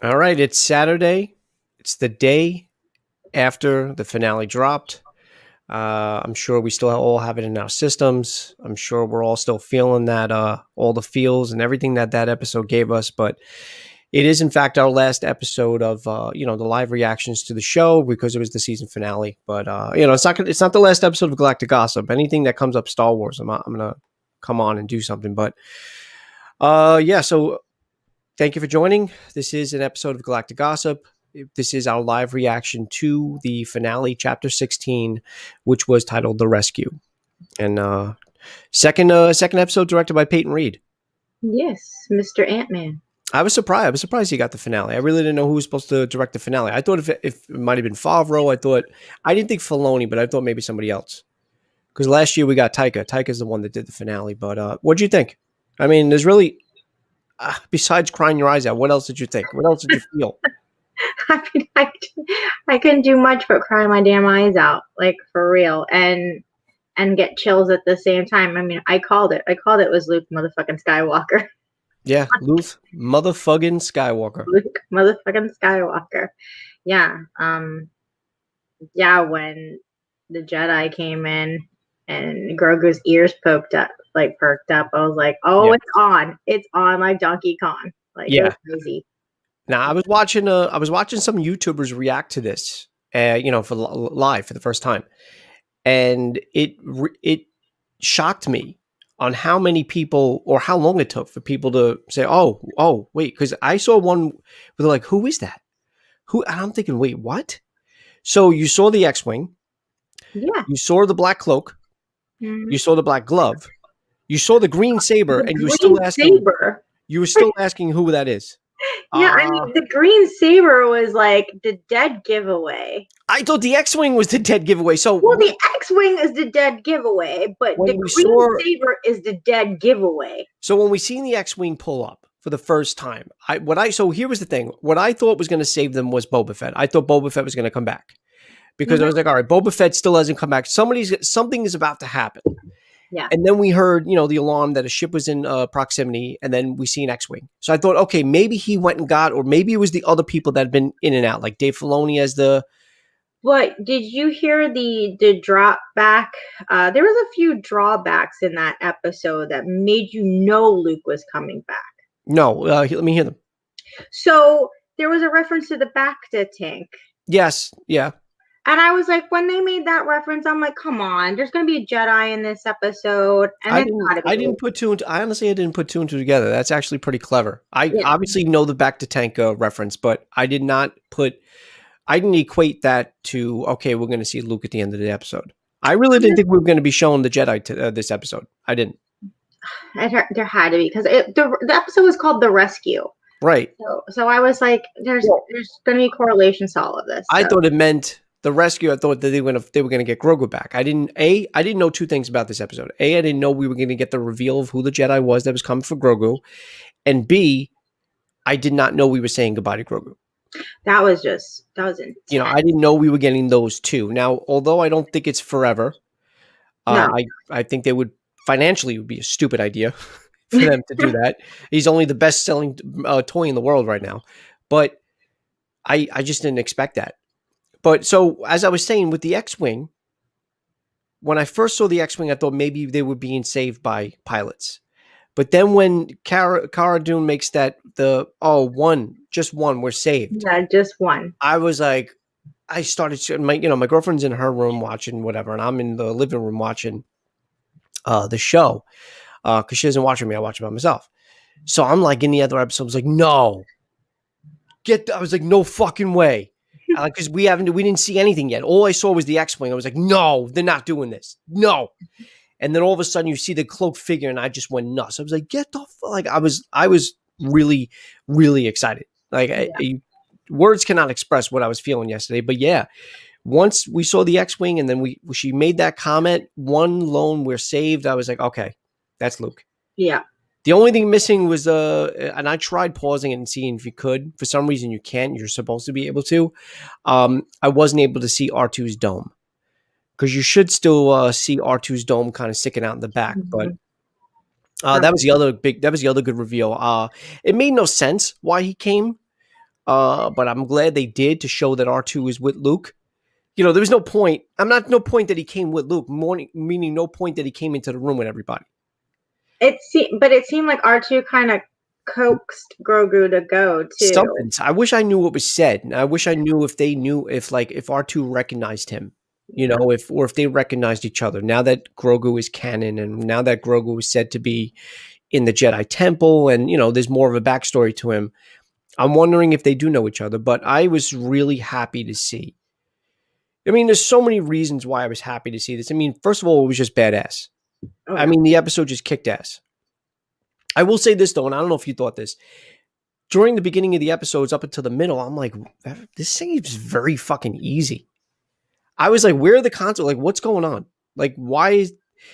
All right, it's Saturday. It's the day after the finale dropped. I'm sure we still all have it in our systems. I'm sure we're all still feeling that all the feels and everything that episode gave us. But it is, in fact, our last episode of the live reactions to the show because it was the season finale. But it's not the last episode of Galactic Gossip. Anything that comes up Star Wars, I'm gonna come on and do something. But yeah, so thank you for joining. This is an episode of Galactic Gossip. This is our live reaction to the finale, Chapter 16, which was titled "The Rescue," and second episode directed by Peyton Reed. Yes, Mr. Ant-Man. I was surprised. I was surprised he got the finale. I really didn't know who was supposed to direct the finale. I thought if it might have been Favreau. I didn't think Filoni, but I thought maybe somebody else. Because last year we got Taika. Taika's the one that did the finale. But what did you think? I mean, there's really besides crying your eyes out, what else did you think? What else did you feel? I mean, I couldn't do much but cry my damn eyes out, like for real, and get chills at the same time. I mean, I called it. It was Luke motherfucking Skywalker. Yeah, Luke motherfucking Skywalker. Luke motherfucking Skywalker. Yeah. Yeah, when the Jedi came in and Grogu's ears perked up, I was like, oh, yeah. It's on like Donkey Kong. Like, yeah. It was crazy. Now I was watching some YouTubers react to this, for live for the first time, and it shocked me on how many people or how long it took for people to say, oh, wait, because I saw one with like, who is that? Who? And I'm thinking, wait, what? So you saw the X-wing, yeah. You saw the black cloak, you saw the black glove, you saw the green saber, and you were still asking. Saber. You were still asking who that is. Yeah, I mean, the green saber was like the dead giveaway. I thought the X-wing was the dead giveaway. Well, the X-wing is the dead giveaway, but the green saber is the dead giveaway. So when we seen the X-wing pull up for the first time, so here was the thing. What I thought was going to save them was Boba Fett. I thought Boba Fett was going to come back because I was like, all right, Boba Fett still hasn't come back. Something is about to happen. Yeah. And then we heard, the alarm that a ship was in proximity, and then we see an X-wing. So I thought, okay, maybe he went and got, or maybe it was the other people that had been in and out, like Dave Filoni as the. But did you hear the drop back? There was a few drawbacks in that episode that made you know Luke was coming back. No, let me hear them. So there was a reference to the Bacta tank. Yes, yeah. And I was like, when they made that reference, I'm like, come on, there's going to be a Jedi in this episode. And I honestly, I didn't put two and two together. That's actually pretty clever. I obviously know the Bacta tank reference, but I didn't equate that to, okay, we're going to see Luke at the end of the episode. I really didn't think we were going to be showing the Jedi this episode. I didn't. There had to be, because the episode was called The Rescue. Right. So I was like, there's going to be correlations to all of this. So. I thought it meant the rescue. I thought that they were going to get Grogu back. I didn't know two things about this episode. A, I didn't know we were going to get the reveal of who the Jedi was that was coming for Grogu. And B, I did not know we were saying goodbye to Grogu. That was intense. I didn't know we were getting those two. Now, although I don't think it's forever, no. I think they would financially would be a stupid idea for them to do that. He's only the best-selling toy in the world right now. But I just didn't expect that. But so, as I was saying, with the X-wing, when I first saw the X-wing, I thought maybe they were being saved by pilots. But then when Cara Dune makes that just one, we're saved. Yeah, just one. I was like, I started, my girlfriend's in her room watching whatever, and I'm in the living room watching the show because she doesn't watch it with me. I watch it by myself. So I'm like in the other episode, I was like, no. I was like, no fucking way. Because we didn't see anything yet. All I saw was the X-wing. I was like, no, they're not doing this. No. And then all of a sudden you see the cloaked figure and I just went nuts. I was like, get the fuck. Like I was really, really excited. Like words cannot express what I was feeling yesterday. But yeah, once we saw the X-wing and then she made that comment, one lone, we're saved. I was like, okay, that's Luke. Yeah. The only thing missing was and I tried pausing it and seeing if you could. For some reason you can't. You're supposed to be able to. I wasn't able to see R2's dome because you should still see R2's dome kind of sticking out in the back. But that was the other good reveal. It made no sense why he came. But I'm glad they did to show that R2 is with Luke. There was no point. No point that he came with Luke, meaning no point that he came into the room with everybody. But it seemed like R2 kind of coaxed Grogu to go too. Something. I wish I knew what was said. I wish I knew if they knew if R2 recognized him, if they recognized each other. Now that Grogu is canon, and now that Grogu is said to be in the Jedi Temple, and there's more of a backstory to him. I'm wondering if they do know each other. But I was really happy to see. I mean, there's so many reasons why I was happy to see this. I mean, first of all, it was just badass. Oh, yeah. I mean, the episode just kicked ass. I will say this, though, and I don't know if you thought this. During the beginning of the episodes up until the middle, I'm like, this seems very fucking easy. I was like, where are the concepts? Like, what's going on? Like, why is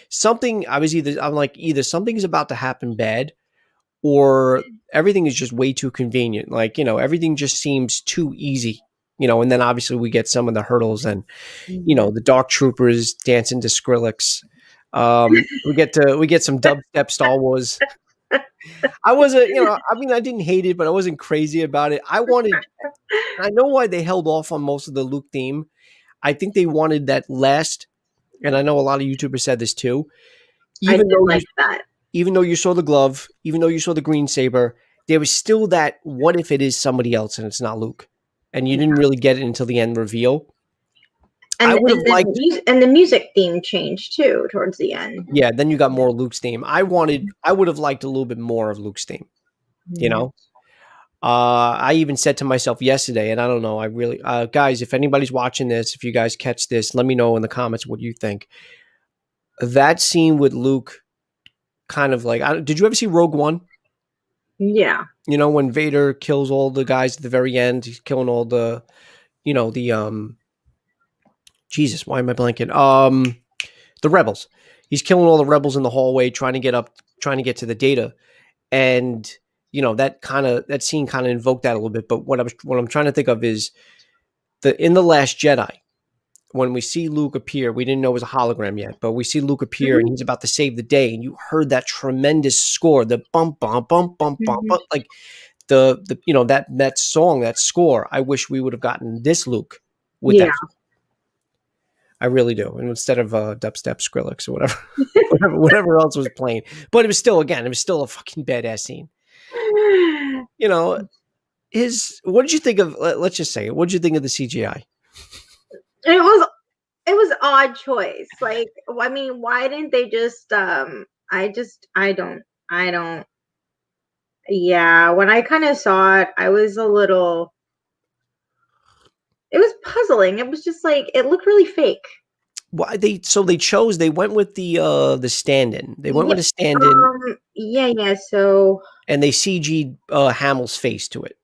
something? I'm like, either something's about to happen bad, or everything is just way too convenient. Like, everything just seems too easy. And then obviously we get some of the hurdles, and the Dark Troopers dancing to Skrillex. We get some dubstep Star Wars. I wasn't, I didn't hate it, but I wasn't crazy about it. I know why they held off on most of the Luke theme. I think they wanted that last, and I know a lot of YouTubers said this too. Even though you saw the glove, even though you saw the green saber, there was still that, what if it is somebody else and it's not Luke? And you didn't really get it until the end reveal. And the music theme changed too towards the end. Yeah, then you got more Luke's theme. I would have liked a little bit more of Luke's theme. I even said to myself yesterday, and I don't know, I really, guys, if anybody's watching this, if you guys catch this, let me know in the comments what you think. That scene with Luke, kind of like, did you ever see Rogue One? Yeah. When Vader kills all the guys at the very end, he's killing all the, Jesus, why am I blanking? The rebels. He's killing all the rebels in the hallway, trying to get to the data. And, that scene kind of invoked that a little bit. But what I'm trying to think of is in The Last Jedi, when we see Luke appear, we didn't know it was a hologram yet, but we see Luke appear and he's about to save the day. And you heard that tremendous score, the bump, bump, bump, bump, bump, like the that song, that score. I wish we would have gotten this Luke with that. I really do. And instead of dubstep, Skrillex, or whatever, whatever else was playing. But it was still a fucking badass scene. What did you think of, let's just say it, what did you think of the CGI? It was odd choice. Like, I mean, why didn't they just, I don't, yeah, when I kind of saw it, I was it was puzzling. It was just like, it looked really fake. Why they went with the stand-in. They went with a stand-in. Yeah. So, and they CG'd Hamill's face to it.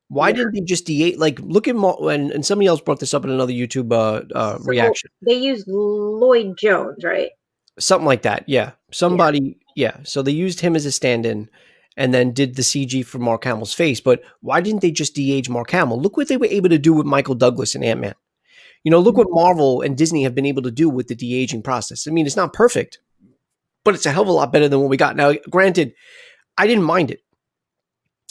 Why didn't they just de-age? Like, look at and somebody else brought this up in another YouTube reaction. They used Lloyd Jones, right? Something like that. Yeah. Somebody. Yeah. So they used him as a stand-in, and then did the CG for Mark Hamill's face. But why didn't they just de-age Mark Hamill? Look what they were able to do with Michael Douglas and Ant-Man. Look what Marvel and Disney have been able to do with the de-aging process. I mean, it's not perfect, but it's a hell of a lot better than what we got. Now, granted, I didn't mind it.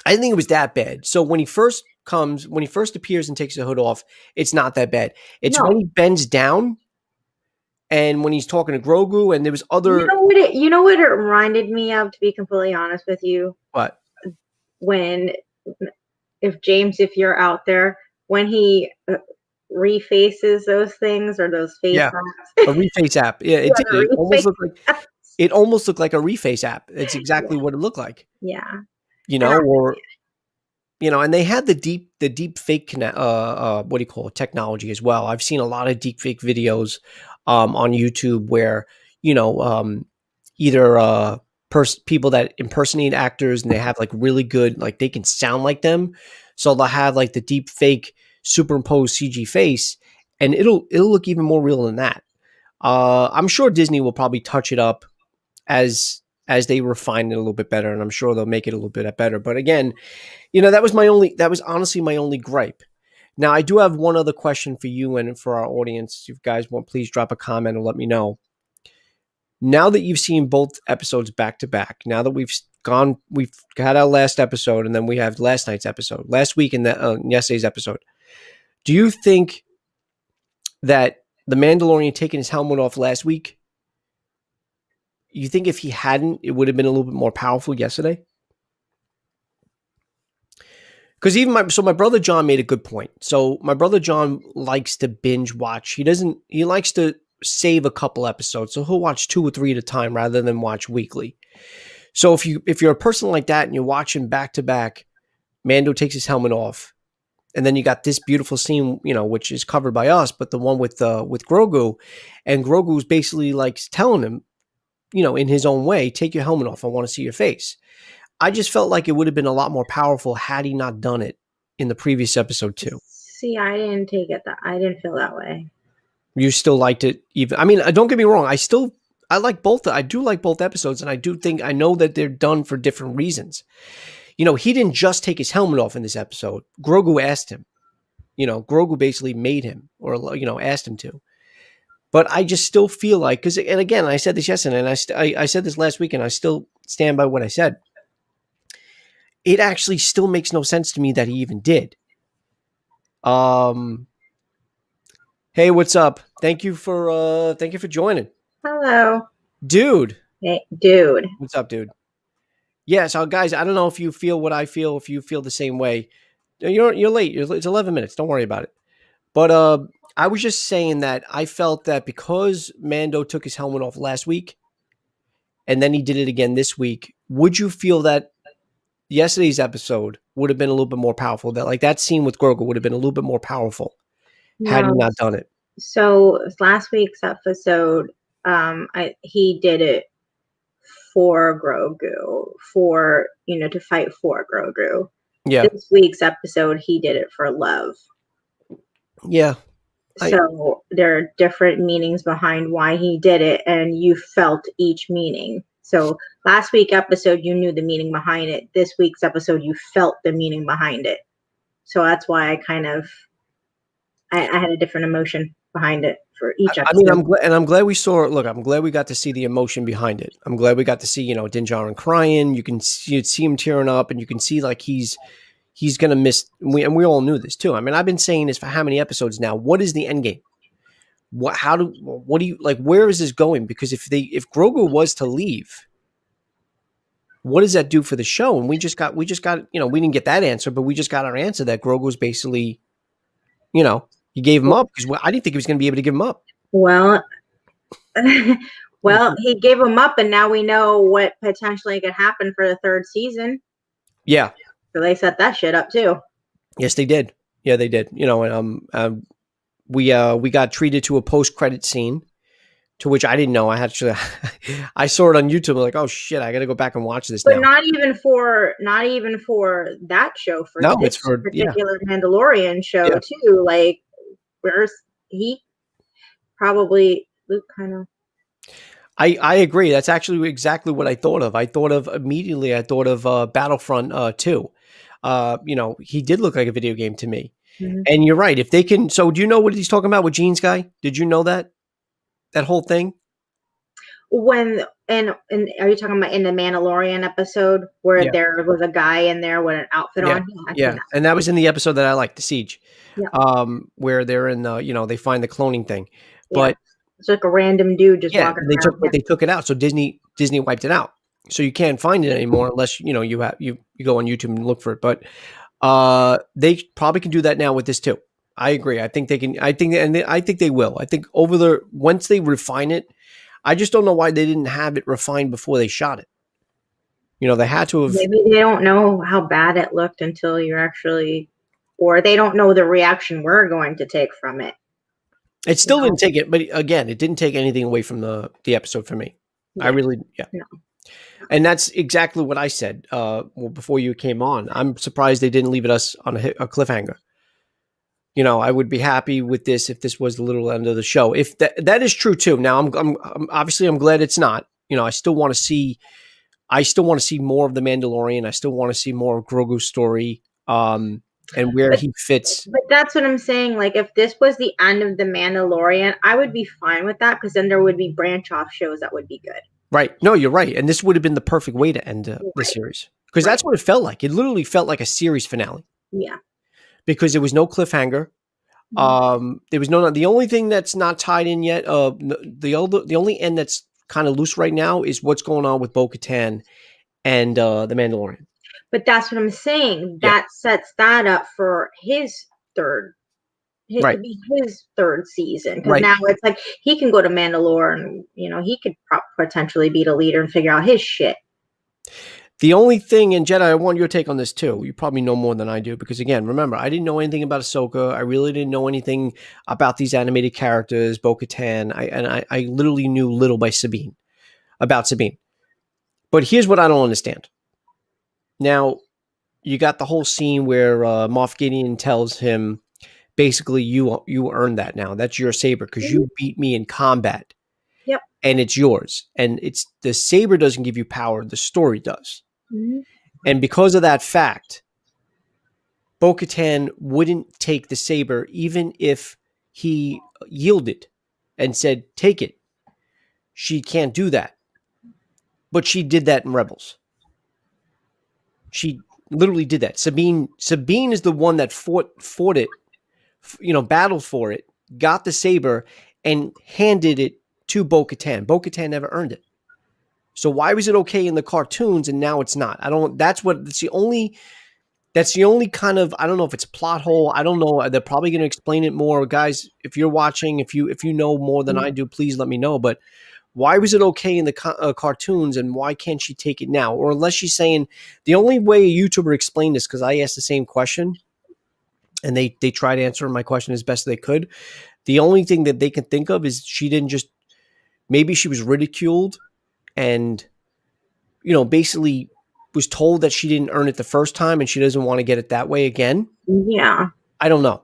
I didn't think it was that bad. So when he first appears and takes the hood off, it's not that bad. It's when he bends down and when he's talking to Grogu, and there was other... You know what it reminded me of, to be completely honest with you? What? If you're out there, when he refaces those things, or those face apps. A reface app. Yeah, it did. It almost looked like a reface app. It's exactly what it looked like. Yeah. And they had the deep fake technology as well. I've seen a lot of deep fake videos on YouTube where either people that impersonate actors, and they have like really good, like they can sound like them, so they'll have like the deep fake superimposed CG face, and it'll look even more real than that. I'm sure Disney will probably touch it up as they refine it a little bit better, and I'm sure they'll make it a little bit better. But again, that was honestly my only gripe. Now, I do have one other question for you and for our audience. If you guys want, please drop a comment or let me know. Now that you've seen both episodes back to back, now that we've had our last episode, and then we have last night's episode, last week, and yesterday's episode. Do you think that the Mandalorian taking his helmet off last week, you think if he hadn't, it would have been a little bit more powerful yesterday? Because even my brother John made a good point. So my brother John likes to binge watch. He likes to save a couple episodes. So he'll watch 2 or 3 at a time rather than watch weekly. So if you're a person like that and you're watching back to back, Mando takes his helmet off, and then you got this beautiful scene, which is covered by us, but the one with Grogu, and Grogu's basically like telling him, in his own way, take your helmet off. I want to see your face. I just felt like it would have been a lot more powerful had he not done it in the previous episode too. See, I didn't feel that way. You still liked it, even. I mean, don't get me wrong. I like both. I do like both episodes, and I know that they're done for different reasons. He didn't just take his helmet off in this episode. Grogu asked him. Grogu basically made him, or asked him to. But I just still feel like, and again, I said this yesterday, and I said this last week, and I still stand by what I said. It actually still makes no sense to me that he even did. Hey, what's up? Thank you for joining. Hello. Dude. Hey, dude. What's up, dude? Yeah, so guys, I don't know if you feel what I feel, if you feel the same way. You're late. It's 11 minutes. Don't worry about it. But I was just saying that I felt that because Mando took his helmet off last week, and then he did it again this week, would you feel that yesterday's episode would have been a little bit more powerful? That like that scene with Grogu would have been a little bit more powerful had he not done it. So last week's episode, he did it for Grogu, to fight for Grogu. Yeah. This week's episode, he did it for love. Yeah. So there are different meanings behind why he did it, and you felt each meaning. So last week's episode, you knew the meaning behind it. This week's episode, you felt the meaning behind it. So that's why I had a different emotion behind it for each episode. I mean, I'm glad we saw it. Look, I'm glad we got to see the emotion behind it. I'm glad we got to see, Din Djarin crying. You can see him tearing up, and you can see like he's going to miss. And we all knew this too. I mean, I've been saying this for how many episodes now? What is the end game? What do you like? Where is this going? Because if Grogu was to leave, what does that do for the show? And we just got, we didn't get that answer, but we just got our answer that Grogu was basically, he gave him up because I didn't think he was going to be able to give him up. Well, he gave him up, and now we know what potentially could happen for the third season. Yeah. So they set that shit up too. Yes, they did. Yeah, they did. We got treated to a post-credit scene, to which I didn't know. I saw it on YouTube. I'm like, oh shit, I got to go back and watch this. But now. not even for that show. For no, this it's for particular Mandalorian show too. Like, where's he? Probably Luke kind of. I agree. That's actually exactly what I thought of. I thought of Battlefront 2. He did look like a video game to me. Mm-hmm. And you're right. If they can, so do you know what he's talking about with Jeans Guy? Did you know that whole thing? And are you talking about in the Mandalorian episode where there was a guy in there with an outfit on? Yeah. And that was in the episode that I liked, The Siege. Yeah. Where they're in they find the cloning thing. But it's like a random dude just walking around. They took it out. So Disney wiped it out. So you can't find it anymore unless you go on YouTube and look for it. But they probably can do that now with this too. I agree. I think they can. I think they will. I think once they refine it, I just don't know why they didn't have it refined before they shot it. They had to have. Maybe they don't know how bad it looked until you're actually, or they don't know the reaction we're going to take from it. It still didn't take it, but again, it didn't take anything away from the episode for me. Yeah. I really, No. And that's exactly what I said before you came on. I'm surprised they didn't leave us on a cliffhanger. I would be happy with this if this was the little end of the show. If that is true too. Now, I'm obviously I'm glad it's not. I still want to see more of the Mandalorian. I still want to see more of Grogu's story. and where But he fits. but that's what I'm saying. Like, if this was the end of the Mandalorian, I would be fine with that because then there would be branch off shows that would be good. Right. No, you're right. And this would have been the perfect way to end the Right. series because Right. that's what it felt like. It literally felt like a series finale Yeah. because there was no cliffhanger. There was no, the only thing that's not tied in yet, the only end that's kind of loose right now is what's going on with Bo-Katan and the Mandalorian. But that's what I'm saying. Yeah. That sets that up for his third. It Right. could be his third season because Right. now it's like he can go to Mandalore and he could potentially be the leader and figure out his shit. The only thing, and Jedi, I want your take on this too. You probably know more than I do because, again, remember, I didn't know anything about Ahsoka. I really didn't know anything about these animated characters, Bo-Katan. I literally knew little about Sabine. But here's what I don't understand. Now, you got the whole scene where Moff Gideon tells him, basically, you earned that now. That's your saber because you beat me in combat. Yep. And it's yours. And it's the saber doesn't give you power. The story does. Mm-hmm. And because of that fact, Bo-Katan wouldn't take the saber even if he yielded and said, take it. She can't do that. But she did that in Rebels. She literally did that. Sabine is the one that fought it, battled for it, got the saber, and handed it to Bo-Katan. Bo-Katan never earned it. So why was it okay in the cartoons and now it's not? That's the only kind of, I don't know if it's a plot hole. I don't know. They're probably going to explain it more. Guys, if you're watching, if you know more than I do, please let me know. But why was it okay in the cartoons and why can't she take it now? Or unless she's saying, the only way a YouTuber explained this, because I asked the same question and they tried answering my question as best they could. The only thing that they can think of is she didn't just, maybe she was ridiculed and, basically was told that she didn't earn it the first time and she doesn't want to get it that way again. Yeah. I don't know.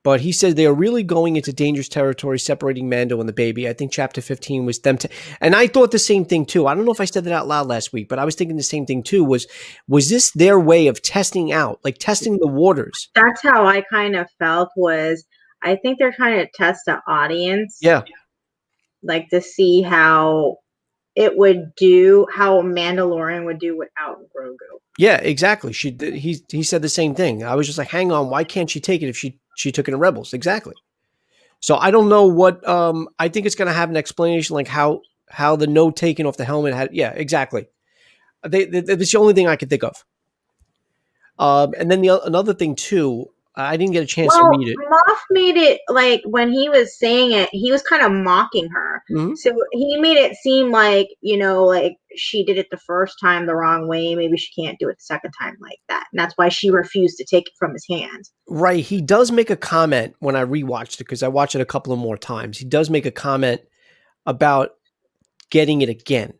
But he said they are really going into dangerous territory, separating Mando and the baby. I think chapter 15 was them. And I thought the same thing too. I don't know if I said that out loud last week, but I was thinking the same thing too. Was this their way of testing out, like testing the waters? That's how I kind of felt was, I think they're trying to test the audience. Yeah. Like to see how it would do, how Mandalorian would do without Grogu. Yeah, exactly. He said the same thing. I was just like, hang on, why can't she take it if she took it in Rebels? Exactly. So I don't know what I think it's going to have an explanation like how the note taken off the helmet had. Yeah, exactly. That's the only thing I could think of. And then another thing too, I didn't get a chance to read it. Moff made it like when he was saying it, he was kind of mocking her. Mm-hmm. So he made it seem like, like she did it the first time the wrong way. Maybe she can't do it the second time like that. And that's why she refused to take it from his hands. Right. He does make a comment when I rewatched it because I watched it a couple of more times. He does make a comment about getting it again.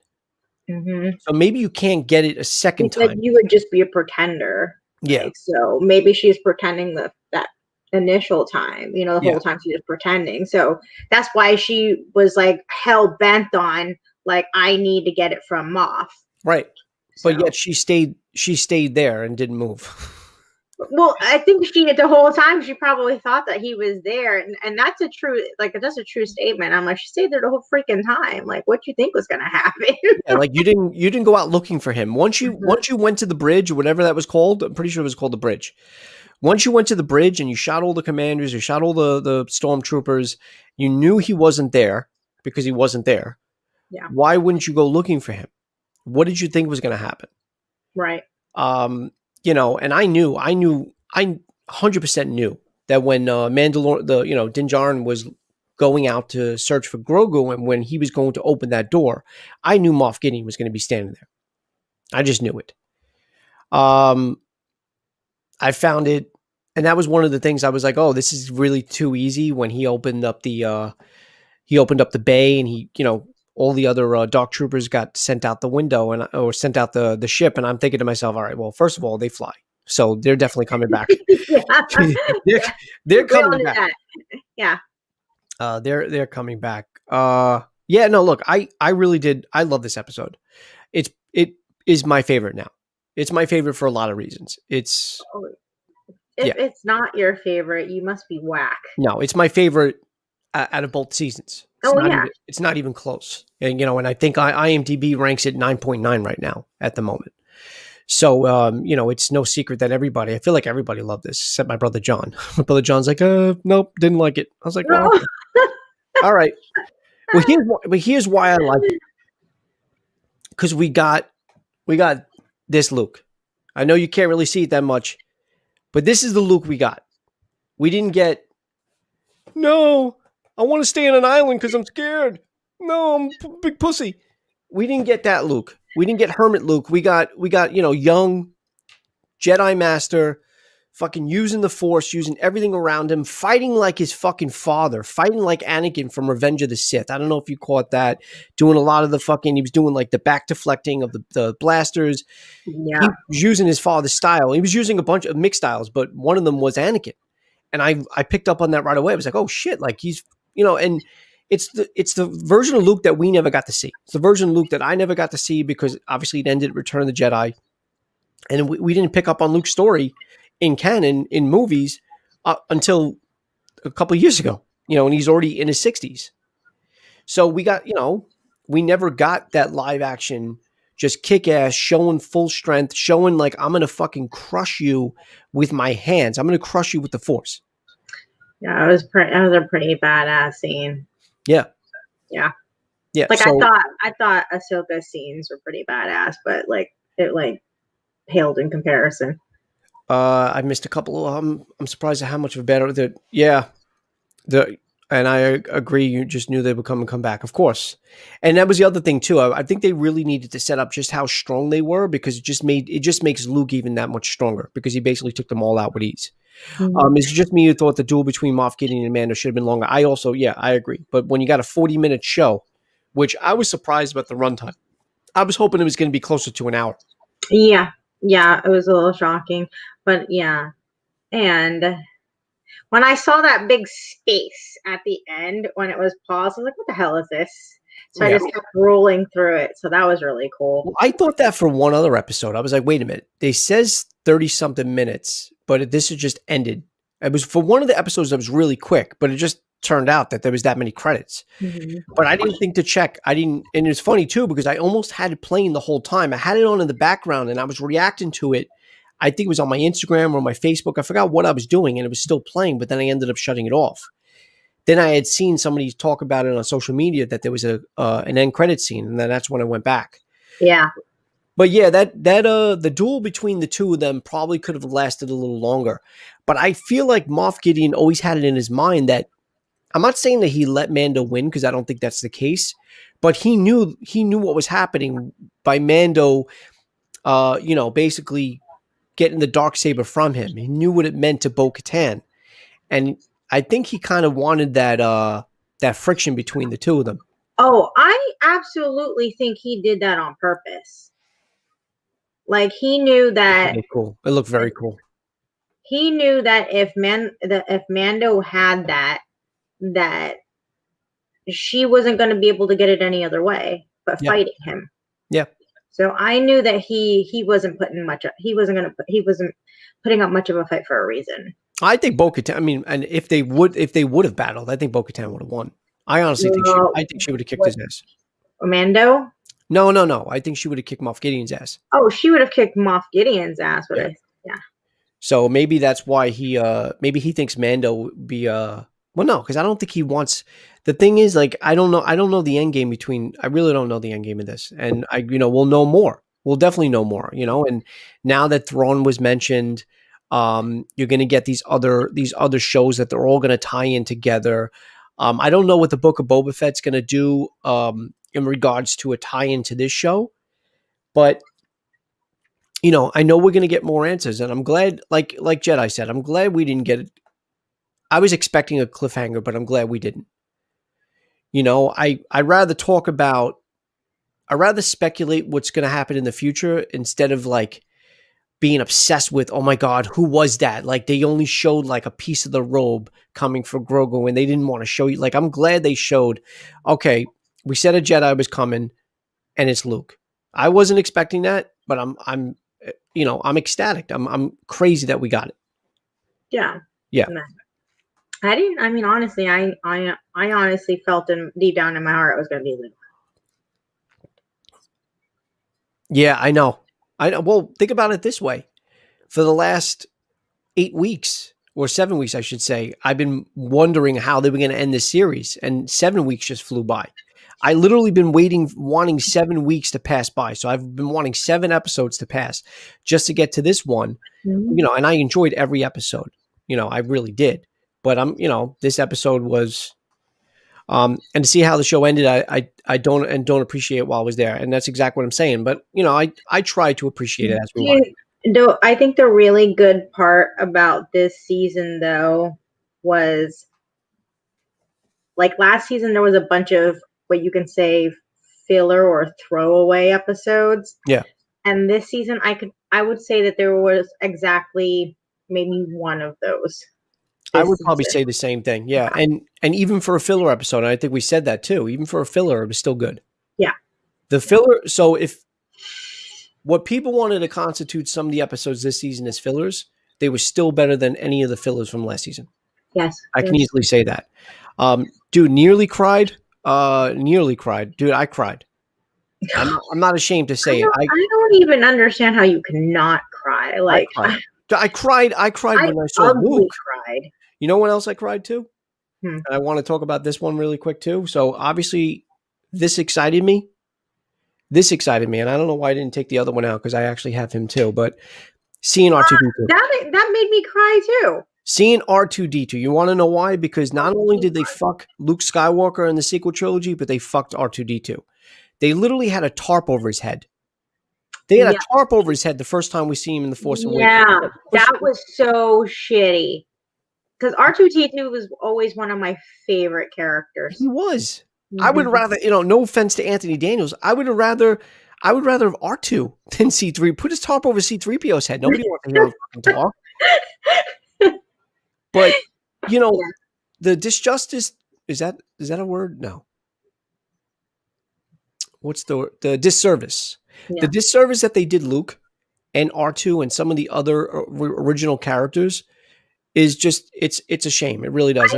Mm-hmm. So maybe you can't get it a second time. You would just be a pretender. Yeah. Like, so maybe she's pretending that initial time, the whole time she was pretending. So that's why she was like hell bent on like, I need to get it from Moff. Right. So. But yet she stayed there and didn't move. Well, I think the whole time she probably thought that he was there, and that's a true statement. I'm like, she stayed there the whole freaking time. Like, what do you think was going to happen? Yeah, like you didn't go out looking for him. Once you went to the bridge or whatever that was called, I'm pretty sure it was called the bridge. Once you went to the bridge and you shot all the commanders, you shot all the stormtroopers, you knew he wasn't there because he wasn't there. Yeah. Why wouldn't you go looking for him? What did you think was going to happen? Right. And I 100% knew that when Mandalore, Din Djarin was going out to search for Grogu, and when he was going to open that door, I knew Moff Gideon was going to be standing there. I just knew it. I found it, and that was one of the things I was like, oh, this is really too easy. When he opened up the bay, and all the other Dark Troopers got sent out the window or sent out the ship. And I'm thinking to myself, all right, well, first of all, they fly. So they're definitely coming back. they're coming back. Yeah. They're coming back. Yeah, no, look, I really did. I love this episode. It is my favorite now. It's my favorite for a lot of reasons. It's if Yeah. it's not your favorite, you must be whack. No, it's my favorite out of both seasons. Oh yeah. It's not even close. And and I think IMDb ranks it 9.9 right now at the moment. So it's no secret that I feel like everybody loved this except my brother John. My brother John's like, nope, didn't like it. I was like, well, No. okay. All right. Here's why I like it. Because we got this Luke. I know you can't really see it that much, but this is the Luke we got. We didn't get, no, I want to stay on an island because I'm scared. No, I'm a big pussy. We didn't get that Luke. We didn't get Hermit Luke. We got young Jedi Master, fucking using the Force, using everything around him, fighting like his fucking father, fighting like Anakin from Revenge of the Sith. I don't know if you caught that. Doing a lot of he was doing like the back deflecting of the blasters. He Yeah. was using his father's style. He was using a bunch of mixed styles, but one of them was Anakin. And I picked up on that right away. I was like, oh shit, like he's, and it's the version of Luke that we never got to see. It's the version of Luke that I never got to see because obviously it ended at Return of the Jedi. And we didn't pick up on Luke's story in canon, in movies, until a couple of years ago, and he's already in his 60s. So we got, we never got that live action, just kick ass, showing full strength, showing like, I'm going to fucking crush you with my hands. I'm going to crush you with the Force. Yeah, it was a pretty badass scene. Yeah. Yeah. Yeah. Like I thought Ahsoka's scenes were pretty badass, but like it like paled in comparison. I missed a couple of I'm surprised at how much of a better and I agree. You just knew they would come back, of course. And that was the other thing too. I think they really needed to set up just how strong they were because it just makes Luke even that much stronger because he basically took them all out with ease. Mm-hmm. It's just me who thought the duel between Moff Gideon and Mando should have been longer. I also, I agree. But when you got a 40-minute show, which I was surprised about the runtime, I was hoping it was going to be closer to an hour. Yeah, it was a little shocking, but yeah. And when I saw that big space at the end, when it was paused, I was like, what the hell is this? So I just kept rolling through it. So that was really cool. Well, I thought that for one other episode. I was like, wait a minute. They says 30-something minutes, but this had just ended. It was for one of the episodes that was really quick, but it just turned out that there was that many credits. Mm-hmm. But I didn't think to check. And it's funny too, because I almost had it playing the whole time. I had it on in the background and I was reacting to it. I think it was on my Instagram or my Facebook. I forgot what I was doing and it was still playing, but then I ended up shutting it off. Then I had seen somebody talk about it on social media that there was an end credit scene, and then that's when I went back. Yeah. But yeah, that the duel between the two of them probably could have lasted a little longer. But I feel like Moff Gideon always had it in his mind that I'm not saying that he let Mando win because I don't think that's the case, but he knew what was happening by Mando, basically getting the dark saber from him. He knew what it meant to Bo-Katan, and I think he kind of wanted that friction between the two of them. Oh, I absolutely think he did that on purpose. Like he knew that. Cool. It looked very cool. He knew that if Mando had that she wasn't going to be able to get it any other way but fighting him. Yeah. So I knew that he wasn't putting up much of a fight for a reason. I think Bo-Katan, I mean, and if they would have battled, I think Bo-Katan would have won. I honestly think she would have kicked his ass. Mando? No. I think she would have kicked Moff Gideon's ass. Oh, she would have kicked Moff Gideon's ass, but yeah. So maybe that's why maybe he thinks Mando would be well, no, because I don't think he wants. The thing is, like, I don't know the end game I really don't know the end game of this, and we'll know more. We'll definitely know more, and now that Thrawn was mentioned. You're going to get these other shows that they're all going to tie in together. I don't know what the Book of Boba Fett's going to do in regards to a tie-in to this show, but I know we're going to get more answers, and I'm glad, like Jedi said, I'm glad we didn't get it. I was expecting a cliffhanger, but I'm glad we didn't. I'd rather speculate what's going to happen in the future instead of like being obsessed with, oh my God, who was that? Like they only showed like a piece of the robe coming for Grogu and they didn't want to show you. Like, I'm glad they showed, okay, we said a Jedi was coming and it's Luke. I wasn't expecting that, but I'm ecstatic. I'm crazy that we got it. Yeah. Yeah. No. I didn't. I mean, honestly, I honestly felt in deep down in my heart it was going to be Luke. Yeah, I know. I know. Well, think about it this way. For the last 8 weeks or 7 weeks, I should say, I've been wondering how they were going to end this series, and 7 weeks just flew by. I literally been wanting 7 weeks to pass by. So I've been wanting 7 episodes to pass just to get to this one, and I enjoyed every episode. I really did. But this episode was, and to see how the show ended, I don't appreciate it while I was there, and that's exactly what I'm saying. But I try to appreciate it as we watch. No, I think the really good part about this season, though, was like last season there was a bunch of what you can say filler or throwaway episodes. Yeah. And this season I would say that there was exactly maybe one of those. I would probably say the same thing. Yeah. And even for a filler episode, and I think we said that too, even for a filler, it was still good. Yeah. The filler, so if what people wanted to constitute some of the episodes this season as fillers, they were still better than any of the fillers from last season. Yes. I can easily say that. Dude, nearly cried. Dude, I cried. I'm not ashamed to say it. I don't even understand how you cannot cry. Like I cried when I saw Luke. Cried. You know when else I cried too? And I want to talk about this one really quick too. So obviously this excited me. And I don't know why I didn't take the other one out because I actually have him too. But seeing R2D2. That made me cry too. Seeing R2D2. You want to know why? Because not only did they fuck Luke Skywalker in the sequel trilogy, but they fucked R2D2. They literally had a tarp over his head. They had a tarp over his head the first time we see him in The Force Awakens. Yeah, that was so shitty. Because R2D2 was always one of my favorite characters. He was. I would rather, no offense to Anthony Daniels, I would rather have R2 than C3. Put his tarp over C3PO's head. Nobody wants to hear him fucking talk. But the disjustice, is that a word? No. What's the disservice? Yeah. The disservice that they did Luke and R2 and some of the other original characters is just it's a shame. It really does.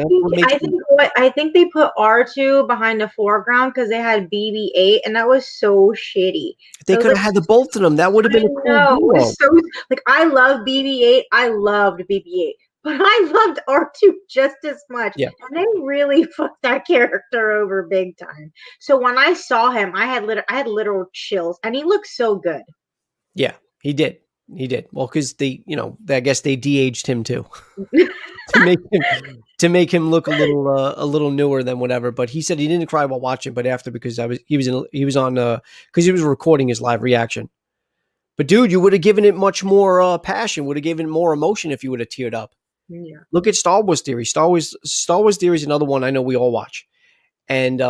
I think they put R2 behind the foreground because they had BB-8 and that was so shitty. They could have had the both of them. That would have been a cool duo. So I love BB-8. I loved BB-8. But I loved R2 just as much. Yeah. And they really fucked that character over big time. So when I saw him, I had literal chills. And he looked so good. Yeah, he did. Well, because I guess they de-aged him too. to make him look a little newer than whatever. But he said he didn't cry while watching, but after because he was on because he was recording his live reaction. But dude, you would have given it much more passion, would have given it more emotion if you would have teared up. Yeah. Look at Star Wars Theory. Star Wars Theory is another one I know we all watch. And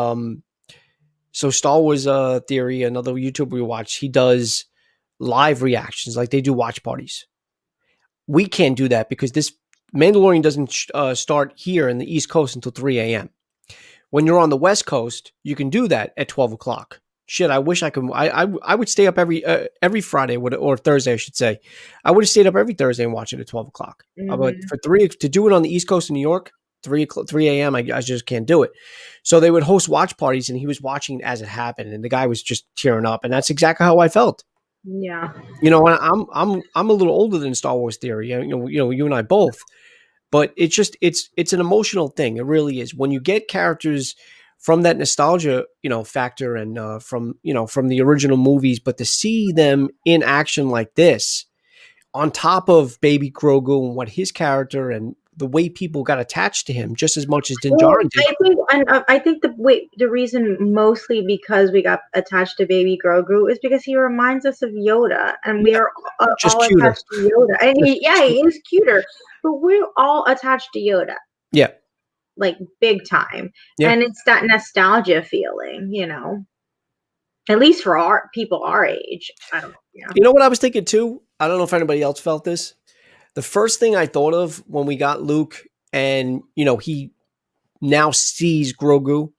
so Star Wars Theory, another YouTuber we watch, he does live reactions like they do watch parties. We can't do that because this Mandalorian doesn't start here in the East Coast until 3 a.m. When you're on the West Coast, you can do that at 12 o'clock. Shit, I wish I could. I would stay up every Friday or Thursday, I should say. I would have stayed up every Thursday and watch it at 12 o'clock. Mm-hmm. But to do it on the East Coast of New York, 3 a.m., I just can't do it. So they would host watch parties, and he was watching as it happened, and the guy was just tearing up, and that's exactly how I felt. Yeah, and I'm a little older than Star Wars Theory. You and I both, but it's an emotional thing. It really is. When you get characters from that nostalgia, factor and from the original movies, but to see them in action like this, on top of Baby Grogu and what his character and the way people got attached to him just as much as Din Djarin did. I think the reason mostly because we got attached to Baby Grogu is because he reminds us of Yoda, and we are just all cuter. attached to Yoda. And he is cuter, but we're all attached to Yoda. Yeah. Like big time. Yeah. And it's that nostalgia feeling, at least for our people our age. I don't know. Yeah. You know what I was thinking too? I don't know if anybody else felt this. The first thing I thought of when we got Luke and, he now sees Grogu,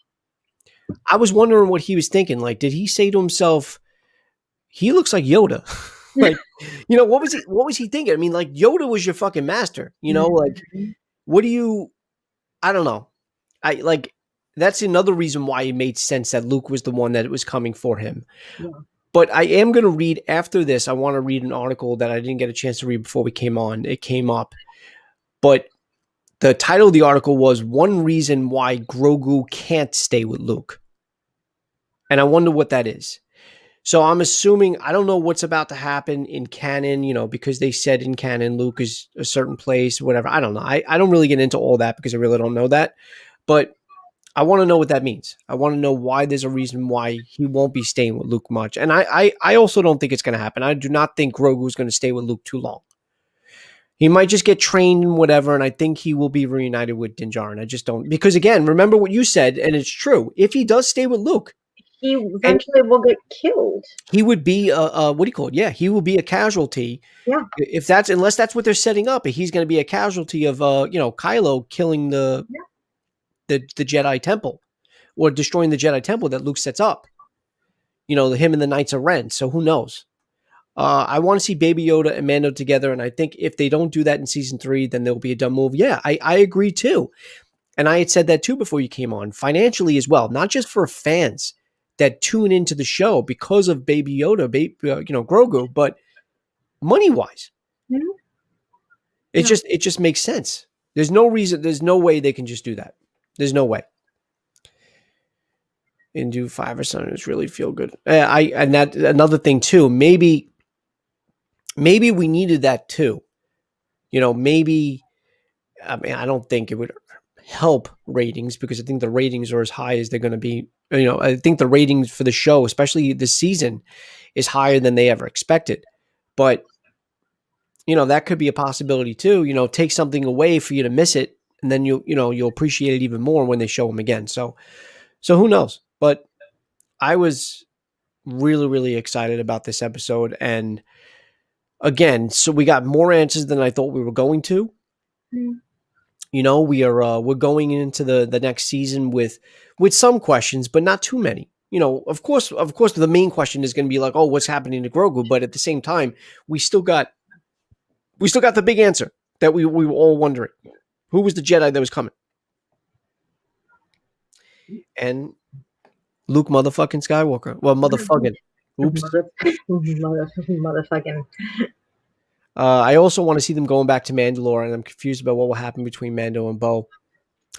I was wondering what he was thinking. Like, did he say to himself, he looks like Yoda? Like, what was he thinking? I mean, like, Yoda was your fucking master, like, Mhm. what do you I don't know. I like that's another reason why it made sense that Luke was the one that was coming for him. Yeah. But I am going to read after this. I want to read an article that I didn't get a chance to read before we came on. It came up, but the title of the article was "One Reason Why Grogu Can't Stay with Luke," and I wonder what that is. So I'm assuming I don't know what's about to happen in canon, because they said in canon Luke is a certain place, whatever. I don't know. I don't really get into all that because I really don't know that, but I want to know what that means. I want to know why there's a reason why he won't be staying with Luke much. And I also don't think it's going to happen. I do not think Grogu is going to stay with Luke too long. He might just get trained and whatever, and I think he will be reunited with Din Djarin. I just don't, because again, remember what you said, and it's true. If he does stay with Luke, He and eventually will get killed. he would be what do you call it? Yeah, he will be a casualty. Yeah. If that's unless that's what they're setting up, he's going to be a casualty of Kylo killing Yeah. the Jedi Temple or destroying the Jedi Temple that Luke sets up. Him and the Knights of Ren. So who knows? I want to see Baby Yoda and Mando together, and I think if they don't do that in season 3, then there'll be a dumb move. Yeah, I agree too, and I had said that too before you came on. Financially as well, not just for fans that tune into the show because of Baby Yoda, Grogu, but money wise, Mhm. it Yeah. just makes sense. There's no reason. There's no way they can just do that. There's no way. And do 5 or something. It's really feel good. And that another thing too. Maybe we needed that too. Maybe. I mean, I don't think it would help ratings because I think the ratings are as high as they're going to be. I think the ratings for the show, especially this season, is higher than they ever expected. But that could be a possibility too. Take something away for you to miss it, and then you'll appreciate it even more when they show them again. So who knows? But I was really, really excited about this episode. And again, so we got more answers than I thought we were going to. Mhm. We're going into the next season with some questions, but not too many. Of course, the main question is going to be like, oh, what's happening to Grogu? But at the same time, we still got the big answer that we were all wondering: who was the Jedi that was coming? And Luke motherfucking Skywalker. Well, motherfucking. Oops. Motherfucking. I also want to see them going back to Mandalore, and I'm confused about what will happen between Mando and Bo.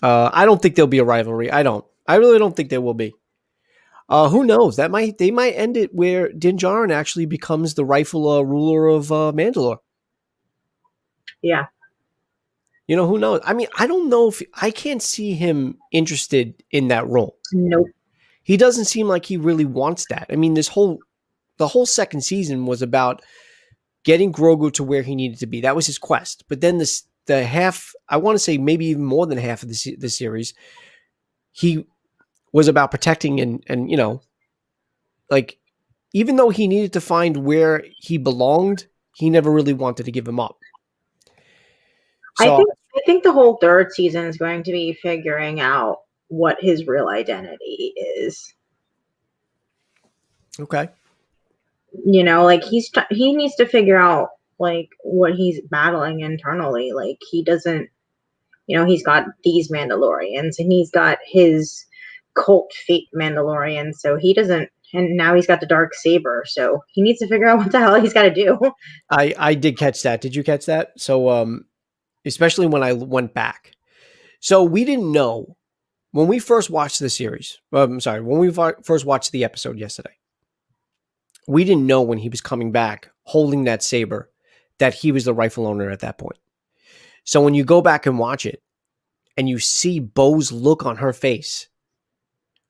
I don't think there'll be a rivalry. I don't. I really don't think there will be. Who knows? They might end it where Din Djarin actually becomes the rightful ruler of Mandalore. Yeah. Who knows? I mean, I don't know if I can't see him interested in that role. Nope. He doesn't seem like he really wants that. I mean, the whole second season was about getting Grogu to where he needed to be. That was his quest. But then the half, I want to say maybe even more than half of the series, he was about protecting and like, even though he needed to find where he belonged, he never really wanted to give him up. I So think I think the whole third season is going to be figuring out what his real identity is. okay, Like he needs to figure out like what he's battling internally. Like he doesn't, he's got these Mandalorians and he's got his cult fate Mandalorian, so he doesn't. And now he's got the dark saber, so he needs to figure out what the hell he's got to do. I did catch that. Did you catch that? So especially when I went back. So we didn't know when we first watched the series. I'm sorry, when we first watched the episode yesterday. We didn't know when he was coming back holding that saber that he was the rightful owner at that point. So when you go back and watch it and you see Bo's look on her face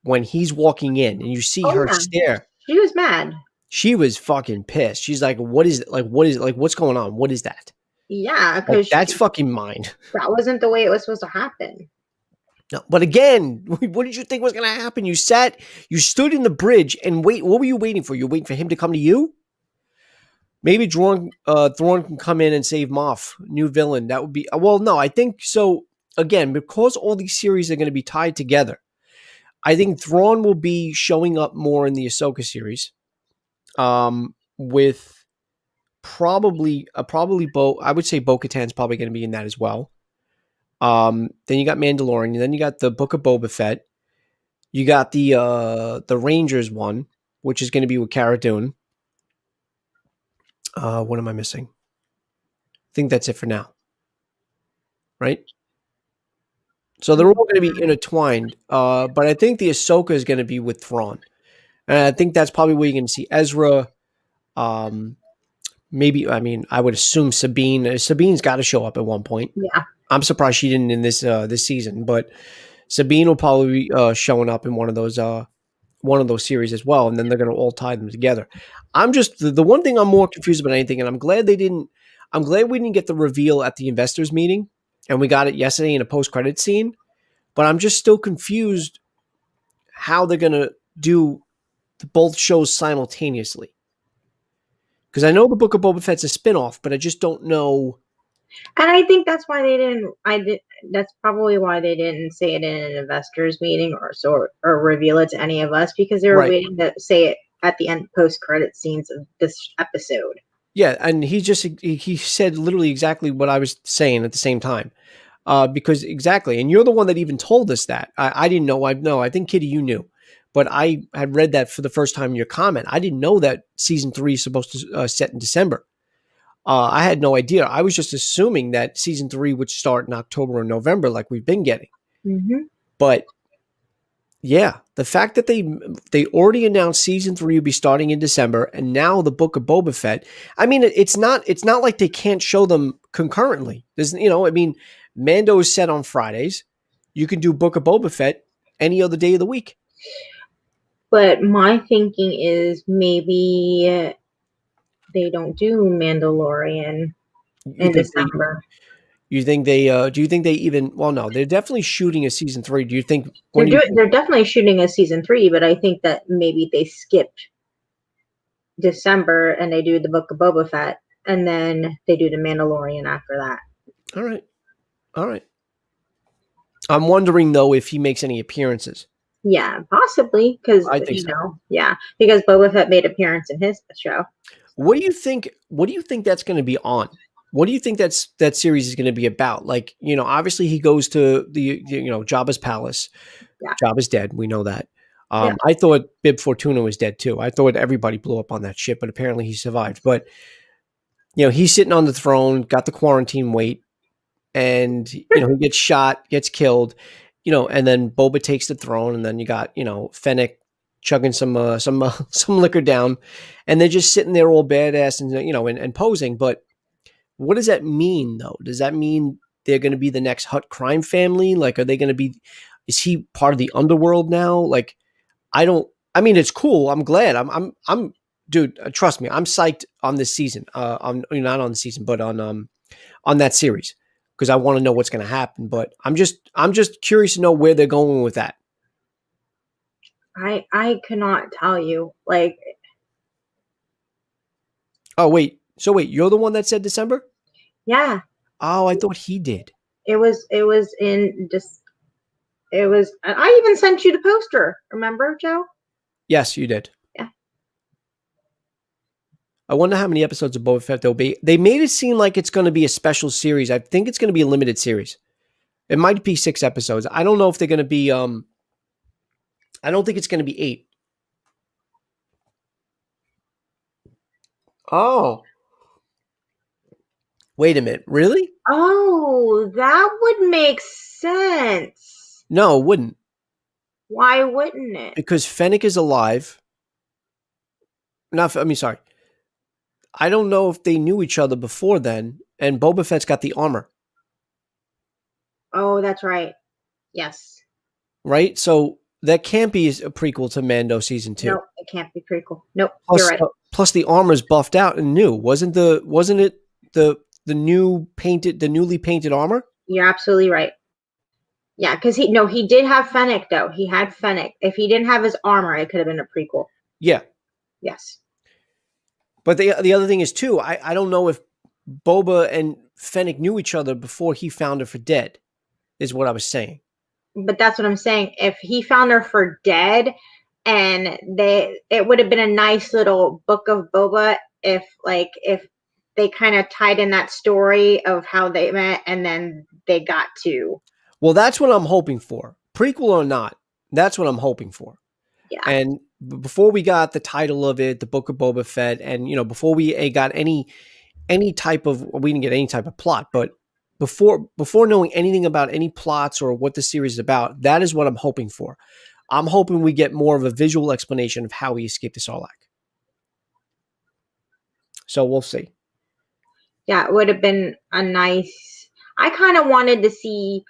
when he's walking in and you see Oh her yeah, stare, she was mad. she was fucking pissed. She's like, what is it? Like, what is it? Like, what's going on? What is that? Yeah, Like, because that's fucking mine. that wasn't the way it was supposed to happen. No, but again, what did you think was going to happen? You stood in the bridge and wait. What were you waiting for? You waiting for him to come to you? Maybe Thrawn can come in and save Moff, new villain. That would be, well, no, I think so. Again, because all these series are going to be tied together, I think Thrawn will be showing up more in the Ahsoka series, with probably I would say Bo-Katan's probably going to be in that as well. Then you got Mandalorian. Then you got the Book of Boba Fett. You got the Rangers one, which is going to be with Cara Dune. What am I missing? I think that's it for now, right? So they're all going to be intertwined. But I think the Ahsoka is going to be with Thrawn, and I think that's probably where you're going to see Ezra. Um, Maybe, I mean, I would assume Sabine. Sabine's got to show up at one point. Yeah. I'm surprised she didn't in this season, but Sabine will probably be showing up in one of those series as well, and then they're going to all tie them together. I'm just the one thing I'm more confused about anything, and I'm glad they didn't. I'm glad we didn't get the reveal at the investors meeting, and we got it yesterday in a post credit scene. But I'm just still confused how they're going to do both shows simultaneously. Because I know the Book of Boba Fett's a spinoff, but I just don't know. And I think that's why they didn't. That's probably why they didn't say it in an investors meeting or reveal it to any of us, because they were Right. waiting to say it at the end post credit scenes of this episode. Yeah, and he said literally exactly what I was saying at the same time. Because exactly, and you're the one that even told us that. I didn't know. I think Kitty, you knew, but I had read that for the first time in your comment. I didn't know that season 3 is supposed to set in December. I had no idea. I was just assuming that season 3 would start in October or November, like we've been getting. Mm-hmm. But yeah, the fact that they already announced season 3 would be starting in December, and now the Book of Boba Fett. I mean, it's not like they can't show them concurrently. There's, I mean, Mando is set on Fridays. You can do Book of Boba Fett any other day of the week. But my thinking is maybe they don't do Mandalorian in December. You think they? Do you think they even? Well, no, they're definitely shooting a season 3. Do you think they're definitely shooting a season 3? But I think that maybe they skipped December and they do the Book of Boba Fett, and then they do the Mandalorian after that. All right. I'm wondering though if he makes any appearances. Yeah, possibly, because I think so. because Boba Fett made appearance in his show. What do you think? What do you think that's going to be on? What do you think that series is going to be about? Like, obviously he goes to the Jabba's palace. Yeah. Jabba's dead. We know that. Yeah. I thought Bib Fortuna was dead too. I thought everybody blew up on that ship, but apparently he survived. But he's sitting on the throne, got the quarantine weight, and he gets shot, gets killed. And then Boba takes the throne, and then you got Fennec chugging some liquor down, and they're just sitting there all badass and and posing. But what does that mean, though? Does that mean they're going to be the next Hutt crime family? Like, are they going to be? Is he part of the underworld now? Like, I mean, it's cool. I'm glad. I'm, dude. Trust me, I'm psyched on this season. Not on the season, but on that series, because I want to know what's going to happen. But I'm just curious to know where they're going with that. I cannot tell you. Like, oh wait. So wait, you're the one that said December? Yeah. Oh, I thought he did. It was in just. It was. I even sent you the poster. Remember, Joe? Yes, you did. Yeah. I wonder how many episodes of Boba Fett there'll be. They made it seem like it's going to be a special series. I think it's going to be a limited series. It might be 6 episodes. I don't know if they're going to be. I don't think it's going to be 8. Oh. Wait a minute. Really? Oh, that would make sense. No, it wouldn't. Why wouldn't it? Because Fennec is alive. Sorry. I don't know if they knew each other before then, and Boba Fett's got the armor. Oh, that's right. Yes. Right? So that can't be a prequel to Mando season 2. No, it can't be prequel. Nope. Plus, you're right. Plus the armor's buffed out and new. Wasn't it the newly painted armor? You're absolutely right. Yeah, because he did have Fennec though. He had Fennec. If he didn't have his armor, it could have been a prequel. Yeah. Yes. But the other thing is too, I don't know if Boba and Fennec knew each other before he found her for dead, is what I was saying. But that's what I'm saying. If he found her for dead, and it would have been a nice little Book of Boba if they kind of tied in that story of how they met, and then they got to. Well, that's what I'm hoping for. Prequel or not, that's what I'm hoping for. Yeah. And before we got the title of it, the Book of Boba Fett, and before we got any type of, we didn't get any type of plot, but before knowing anything about any plots or what the series is about, that is what I'm hoping for. I'm hoping we get more of a visual explanation of how he escaped the Sarlacc. So we'll see. Yeah, it would have been a nice. I kind of wanted to see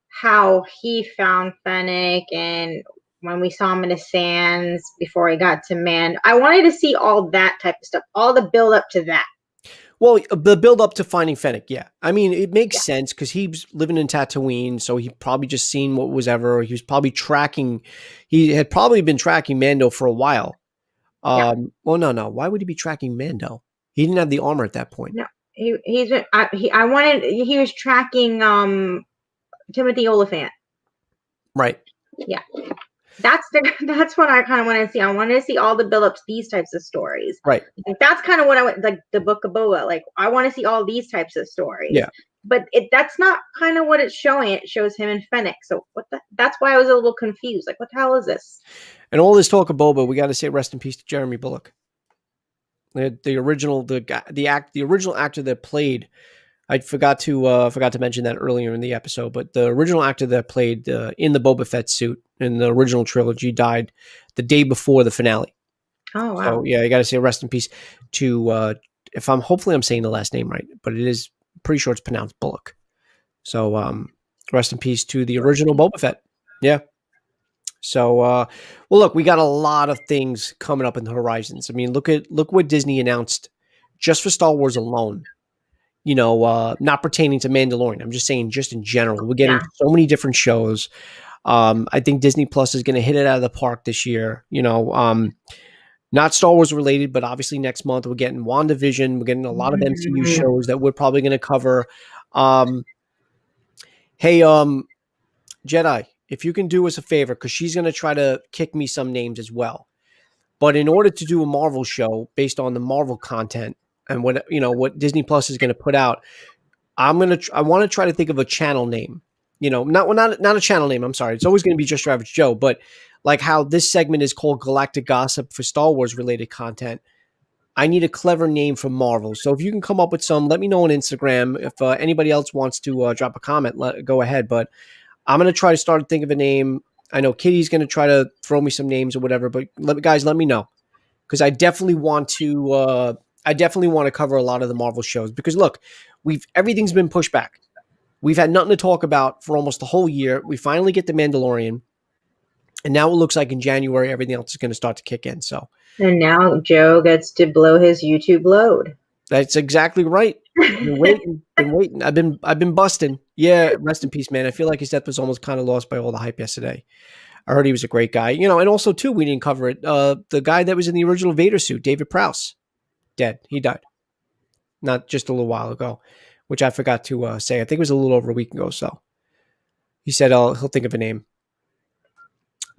how he found Fennec, and when we saw him in the sands before he got to Man. I wanted to see all that type of stuff, all the build up to that. Well, the build up to finding Fennec, yeah. I mean, it makes sense because he's living in Tatooine, so he probably just seen what was ever. He was probably tracking. He had probably been tracking Mando for a while. Well, no. Why would he be tracking Mando? He didn't have the armor at that point. No, he was tracking Timothy Oliphant. Right. Yeah. That's what I kind of want to see. I want to see all the build-ups, these types of stories. Right. Like, that's kind of what I want, like the Book of Boba. Like, I want to see all these types of stories. Yeah. But that's not kind of what it's showing. It shows him and Fennec. So that's why I was a little confused. Like, what the hell is this? And all this talk of Boba, we got to say rest in peace to Jeremy Bulloch. The original actor that played. I forgot to mention that earlier in the episode, but the original actor that played in the Boba Fett suit in the original trilogy died the day before the finale. Oh wow! So yeah, you got to say rest in peace to hopefully I'm saying the last name right, but it is pretty sure it's pronounced Bullock. So rest in peace to the original Boba Fett. Yeah. So well, look, we got a lot of things coming up in the horizons. I mean, look what Disney announced just for Star Wars alone. Not pertaining to Mandalorian. I'm just saying, just in general, we're getting so many different shows. I think Disney Plus is going to hit it out of the park this year. Not Star Wars related, but obviously next month we're getting WandaVision. We're getting a lot of MCU shows that we're probably going to cover. Hey, Jedi, if you can do us a favor, because she's going to try to kick me some names as well. But in order to do a Marvel show based on the Marvel content, and what Disney Plus is going to put out, I want to try to think of a channel name. Not a channel name. I'm sorry. It's always going to be Just Your Average Joe, but like how this segment is called Galactic Gossip for Star Wars related content. I need a clever name for Marvel. So if you can come up with some, let me know on Instagram. If anybody else wants to drop a comment, go ahead. But I'm going to try to start to think of a name. I know Kitty's going to try to throw me some names or whatever, but guys, let me know, because I definitely want to. I definitely want to cover a lot of the Marvel shows, because look, everything's been pushed back. We've had nothing to talk about for almost the whole year. We finally get the Mandalorian, and now it looks like in January everything else is going to start to kick in. So, and now Joe gets to blow his YouTube load. That's exactly right. Been waiting. I've been busting. Yeah, rest in peace, man. I feel like his death was almost kind of lost by all the hype yesterday. I heard he was a great guy, and also too, we didn't cover it. The guy that was in the original Vader suit, David Prowse. Dead. He died. Not just a little while ago, which I forgot to say. I think it was a little over a week ago. So he said he'll think of a name.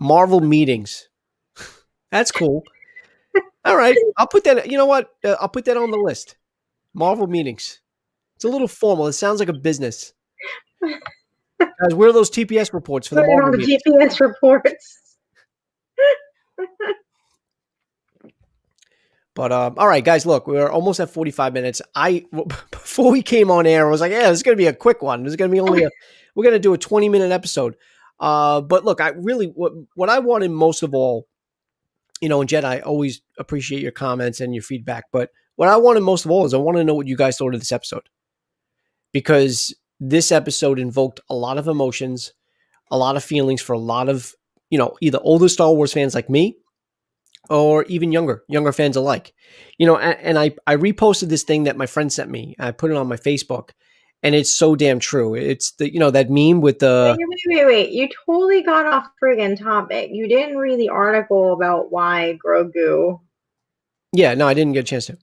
Marvel meetings. That's cool. All right. I'll put that. You know what? I'll put that on the list. Marvel meetings. It's a little formal. It sounds like a business. Guys, where are those TPS reports for the Marvel meetings? TPS reports. But all right, guys, look, we're almost at 45 minutes. Before we came on air, I was like, yeah, this is going to be a quick one. This is going to be we're going to do a 20-minute episode. But look, I really, what I wanted most of all, and Jed, I always appreciate your comments and your feedback. But what I wanted most of all is I want to know what you guys thought of this episode, because this episode invoked a lot of emotions, a lot of feelings for a lot of, either older Star Wars fans like me, or even younger fans alike, and I reposted this thing that my friend sent me. I put it on my Facebook, and it's so damn true. It's that meme with the wait. You totally got off friggin' topic. You didn't read the article about why Grogu. Yeah, no, I didn't get a chance to.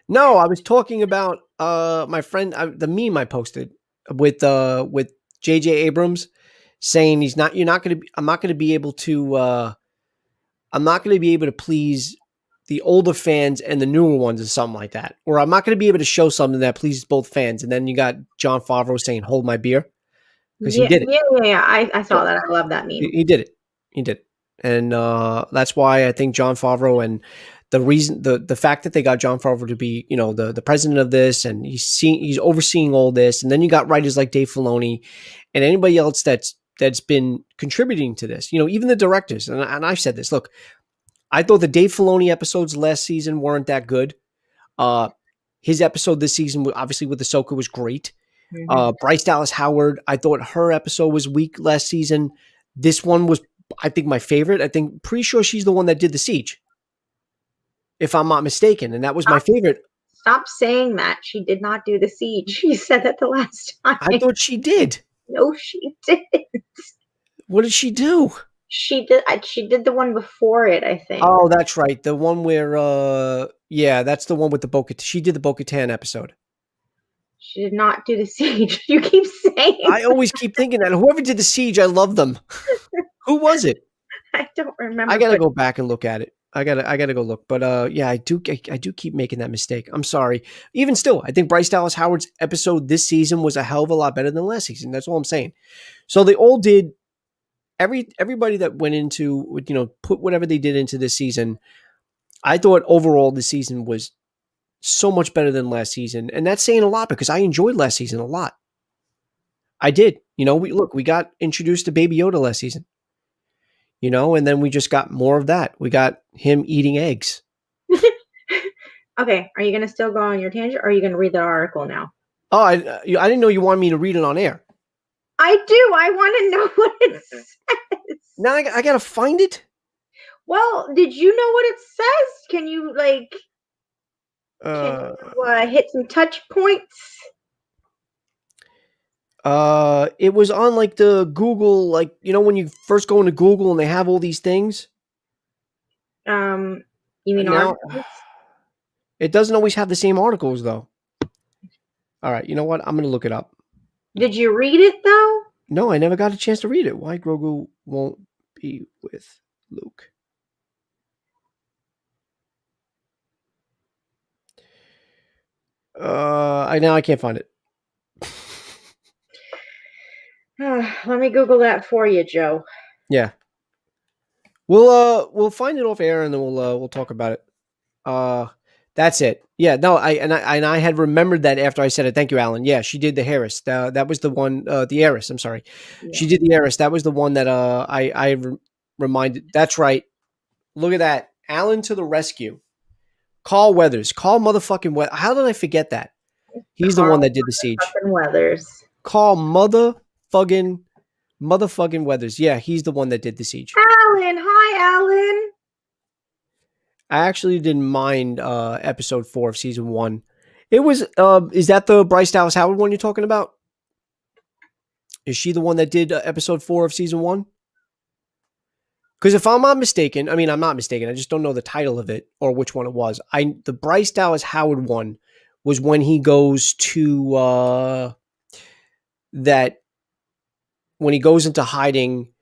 No, I was talking about my friend, the meme I posted with J.J. Abrams saying I'm not going to be able to please the older fans and the newer ones or something like that. Or I'm not going to be able to show something that pleases both fans. And then you got Jon Favreau saying, "Hold my beer," because he Yeah, did it. yeah, yeah, yeah. I saw that. I love that He, meme. he did it. He did it. And that's why I think Jon Favreau and the reason the fact that they got Jon Favreau to be, the president of this, and he's overseeing all this, and then you got writers like Dave Filoni and anybody else that's been contributing to this. Even the directors. And I've said this. Look, I thought the Dave Filoni episodes last season weren't that good. Uh, his episode this season, obviously with Ahsoka, was great. Mhm. Bryce Dallas Howard, I thought her episode was weak last season. This one was, I think, my favorite. Pretty sure she's the one that did the siege, if I'm not mistaken, and that was my Stop, favorite. stop saying that. She did not do the siege. She said that the last time. I thought she did. No, she didn't. What did she do? She did. She did the one before it, I think. Oh, that's right. The one where, yeah, that's the one with the Bo-Katan. She did the Bo-Katan episode. She did not do the siege. You keep saying. I always keep thinking that. Whoever did the siege, I love them. Who was it? I don't remember. I gotta go back and look at it. I gotta go look. But yeah, I do keep making that mistake. I'm sorry. Even still, I think Bryce Dallas Howard's episode this season was a hell of a lot better than last season. That's all I'm saying. So they all did. Everybody that went into, put whatever they did into this season. I thought overall the season was so much better than last season, and that's saying a lot because I enjoyed last season a lot. I did. We got introduced to Baby Yoda last season. And then we just got more of that. We got him eating eggs. Okay, are you going to still go on your tangent, or are you going to read the article now? Oh, I didn't know you wanted me to read it on air. I do. I want to know what it says. Now I gotta find it. Well, did you know what it says? Can you hit some touch points? It was on like the Google, when you first go into Google and they have all these things. You mean Now, articles? it doesn't always have the same articles though. All right, you know what? I'm gonna look it up. Did you read it though? No, I never got a chance to read it. Why Grogu won't be with Luke? I can't find it. Let me Google that for you, Joe. Yeah. We'll find it off air and then we'll talk about it. That's it. Yeah, no, I had remembered that after I said it. Thank you, Alan. Yeah, she did the heiress. That was the one, the heiress. I'm sorry. Yeah. She did the heiress. That was the one that I reminded. That's right. Look at that. Alan to the rescue. Carl Weathers. Carl motherfucking Weathers. How did I forget that? He's Carl the one that did the siege. Weathers. Carl motherfucking Weathers. Yeah, he's the one that did the siege. Alan. Hi, Alan. I actually didn't mind episode 4 of season 1. It was is that the Bryce Dallas Howard one you're talking about? Is she the one that did episode 4 of season 1? Because if I'm not mistaken, I'm not mistaken. I just don't know the title of it or which one it was. The Bryce Dallas Howard one was when he goes to when he goes into hiding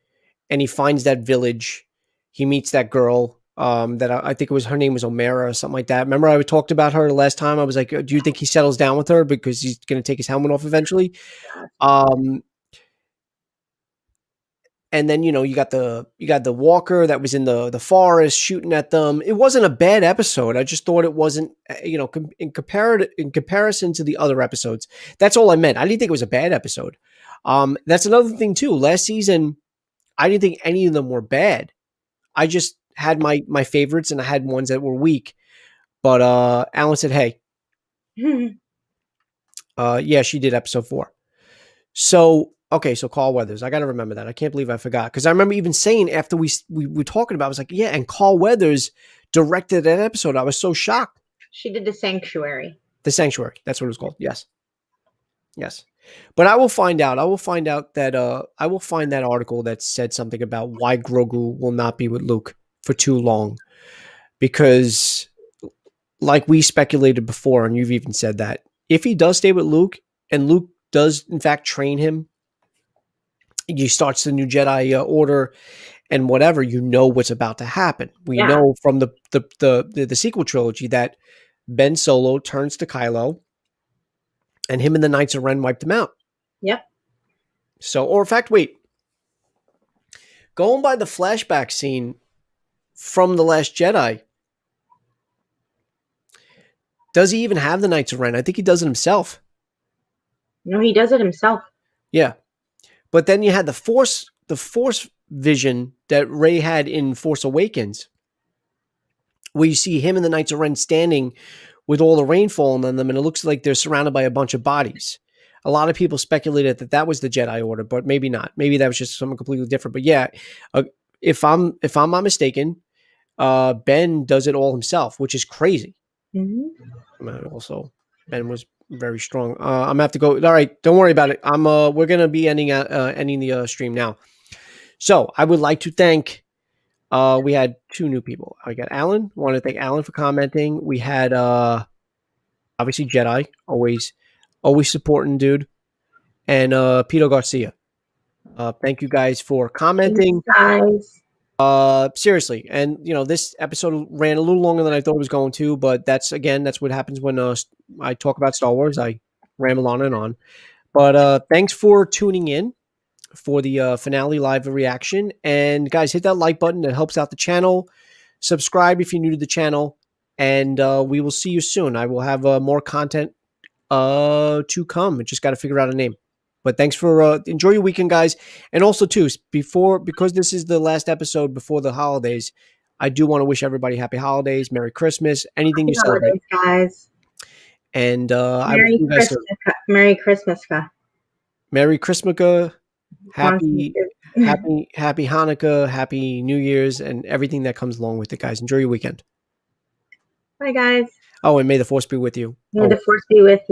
and he finds that village. He meets that girl. That I think her name was Omera or something like that. Remember I talked about her last time? I was like, do you think he settles down with her because he's going to take his helmet off eventually? And then, you got the walker that was in the forest shooting at them. It wasn't a bad episode. I just thought it wasn't, in comparison to the other episodes. That's all I meant. I didn't think it was a bad episode. That's another thing too. Last season, I didn't think any of them were bad. I just had my favorites and I had ones that were weak. But Alan said, hey. Yeah, she did episode 4. So, okay, so Carl Weathers. I got to remember that. I can't believe I forgot. Because I remember even saying after we were talking about it, I was like, yeah, and Carl Weathers directed that episode. I was so shocked. She did The Sanctuary. The Sanctuary. That's what it was called. Yes. Yes. But I will find out. I will find out that I will find that article that said something about why Grogu will not be with Luke for too long. Because like we speculated before, and you've even said that, if he does stay with Luke and Luke does in fact train him, he starts the new Jedi Order, and whatever, you know what's about to happen. We Yeah. know from the sequel trilogy that Ben Solo turns to Kylo, and him and the Knights of Ren wiped him out. Yep. So, or in fact, wait. Going by the flashback scene from The Last Jedi, does he even have the Knights of Ren? I think he does it himself. No, he does it himself. Yeah. But then you had the Force vision that Rey had in Force Awakens, where you see him and the Knights of Ren standing with all the rain falling on them, and it looks like they're surrounded by a bunch of bodies. A lot of people speculated that that was the Jedi Order, but maybe not. Maybe that was just something completely different. But yeah, if I'm not mistaken, Ben does it all himself, which is crazy. Also, Ben was very strong. I'm gonna have to go. All right, don't worry about it. We're gonna be ending the stream now. So I would like to thank. We had 2 new people. I got Alan. I want to thank Alan for commenting. We had obviously Jedi, always supporting, dude, and Peter Garcia. Thank you guys for commenting. Thanks, guys. Seriously, and this episode ran a little longer than I thought it was going to, but that's what happens when I talk about Star Wars. I ramble on and on. But thanks for tuning in for the finale live reaction. And guys, hit that like button. That helps out the channel. Subscribe if you're new to the channel. And we will see you soon. I will have more content to come. I just got to figure out a name. But thanks for enjoy your weekend, guys. And also, too, because this is the last episode before the holidays, I do want to wish everybody happy holidays, Merry Christmas, anything you celebrate, guys. And Merry Christmas, Merry Christmas, Merry Christmas, happy Hanukkah, happy New Year's, and everything that comes along with it, guys. Enjoy your weekend. Bye, guys. Oh, and may the Force be with you. May the Force be with you.